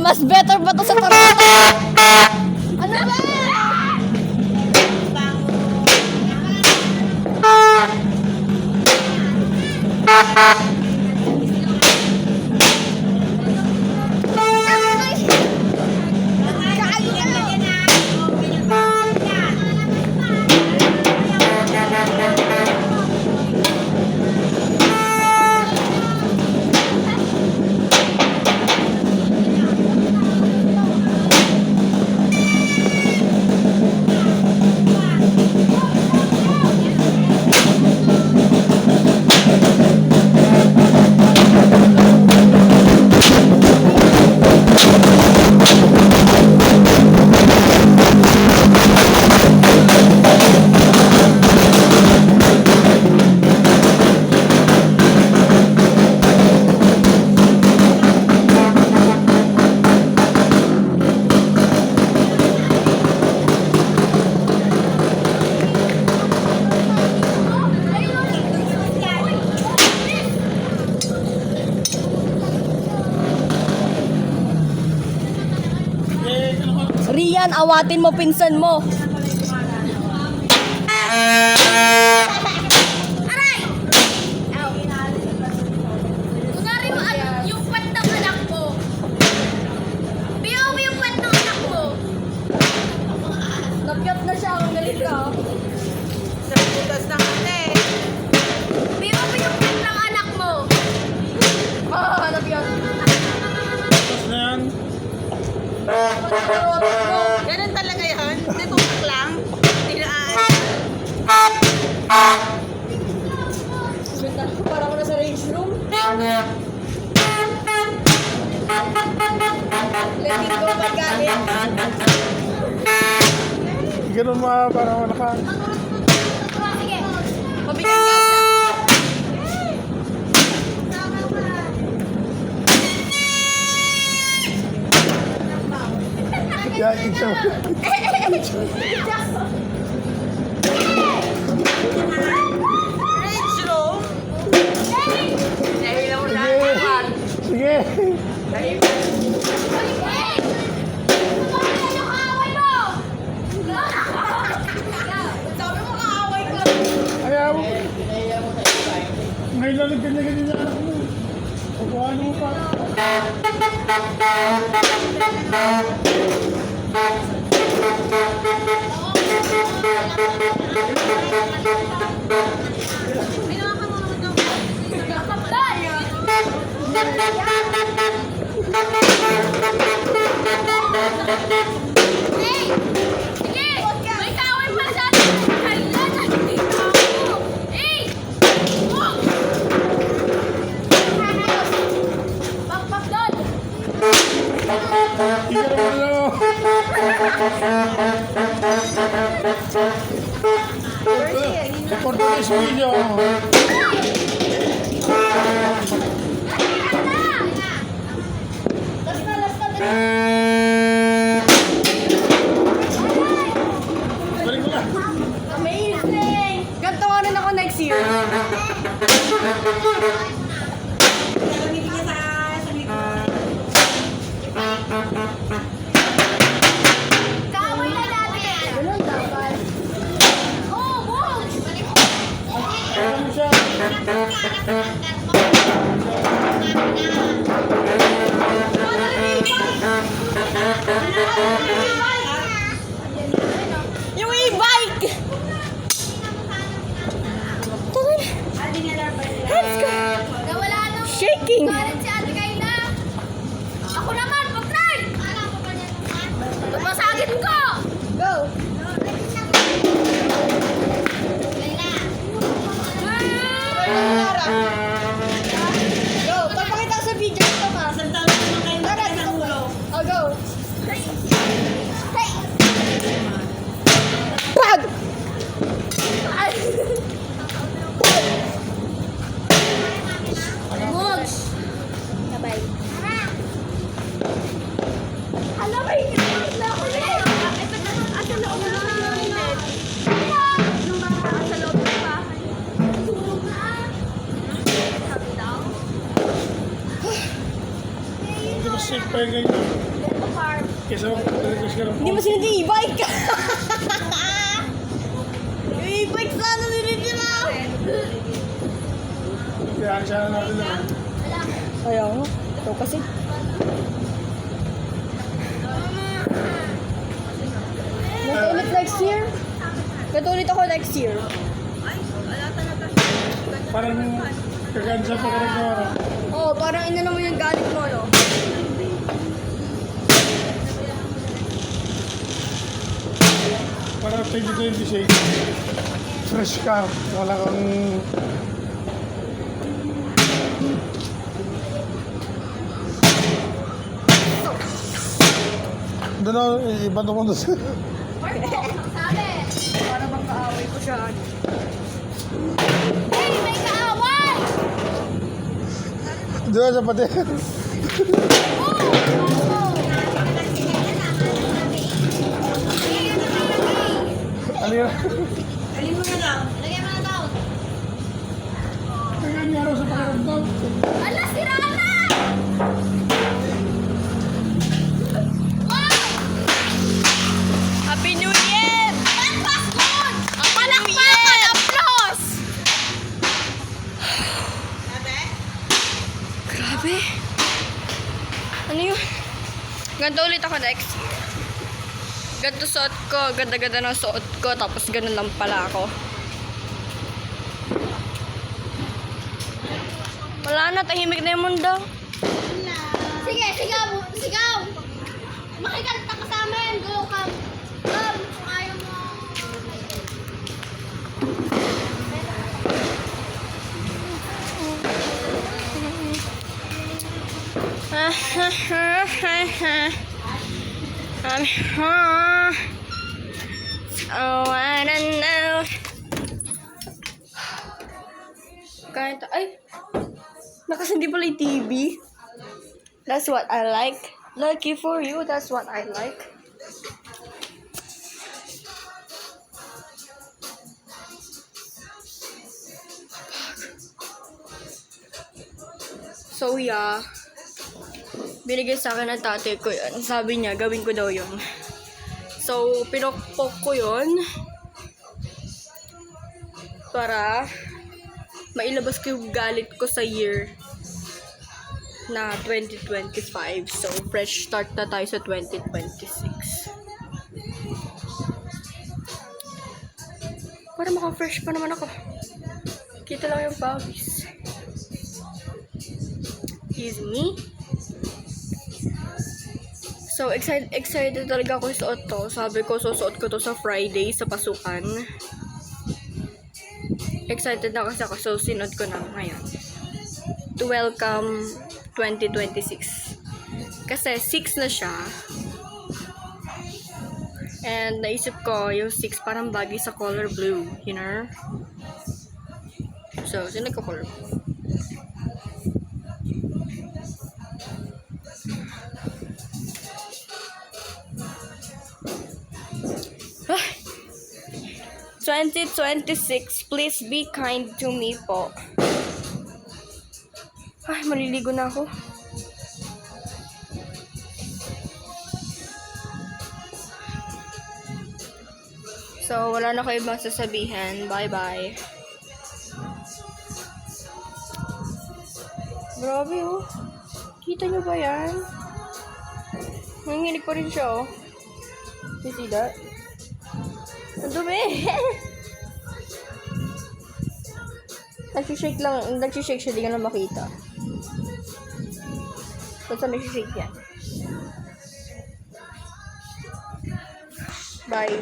Mas better ba to sa Toronto? Ano ba? Rian, awatin mo pinsan mo. Aray! Kunwari mo yung kwet ng anak mo. Biyaw mo yung kwet ng anak mo. Nagyat na siya, ang galit ka. Butas na kate. Biyaw mo yung kwet ng anak mo. Nagyat. Ganun talaga yan. Hindi tutok lang. Tinaan. Para ko na sa range room. Let it go, magalit. Ganun para wala ka. Sige. Mabigat ka. Yeah, isa. Range room. Dahil lang Sige. Sige. Hey! Ano kaaway mo? Sabi mo kaaway ka. Ayaw. Ngayon lang ganyan-ganyan na anak mo. Pagkuhan mo pa. Hey! Sige! May kaaway pala sa atin! Hala! Nandito ako! Hey! Oh! Pakpak doon! Sige na ano. Record ko na sa video. Balik mo na. Amazing! Ganto nga rin ako next year. Kaaway na natin! Ganun dapat. Oh, wow! Ano siya? Yung e-bike! Let's go! Nawala nang Shaking! galit si Ate Kayla. Ako naman, pag-try! Masagin ko! Go! Go! Papakita ko sa video ito ka. Tara, dito ka. Oh, go! Pag! Mugs! yung ganyan. Kesa request ka ng Hindi mo sinunod yung e-bike ka. Yung e-bike sana nilindi mo. Kaya siya na natin naman. Kaya nga. Ito kasi. Ganito ulit next year. Ganito ulit ako next year. Parang kagansa pa ka nagkawa. Oo, parang inano mo yung galit mo, no? Parang 2026. Fresh car. Wala kang... Doon ako, iba ko doon sa... Para bang kaaway ko siya. Hey, may kaaway! Doon sa pati. Alira. Lagyan mo na daw. Kaya niya raw sa pakiramdam. Ala, sira na! Wow! Happy New Year! Palakpak good! Palakpakan! Applause! Grabe. Ano yun? Ganito ulit ako next year. Ganito suot ko. Ganda-ganda ng suot ko. Tapos ganun lang pala ako. Wala na. Tahimik na yung mundo. Sige, sigaw! Sigaw! Makikanta ka sa amin! Go, come! Come! Kung ayaw mo. Oh, I don't know. Kahit, ay, nakasindi pala yung TV. That's what I like. Lucky for you, that's what I like. So yeah, binigay sa akin ng tatay ko yun. Sabi niya, gawin ko daw yun. So, pinokpok ko yun para mailabas ko yung galit ko sa year na 2025. So, fresh start na tayo sa 2026. Para maka-fresh pa naman ako. Kita lang yung pawis. Excuse me. So, excited talaga ako suot to. Sabi ko, susuot ko to sa Friday sa pasukan. Excited na kasi ako. So, sinod ko na ngayon. To welcome 2026. Kasi 6 na siya. And naisip ko, yung 6 parang bagay sa color blue. You know? So, sinod ko color blue. Ah! 2026, please be kind to me po. Ay, maliligo na ako. So, wala na kayo ibang sasabihin. Bye-bye. Grabe, oh. Kita nyo ba yan? Nanginginig pa rin siya, oh. You see that? Ang dumi! Nagsishake siya, di ka na makita. Basta nagsishake yan. Bye.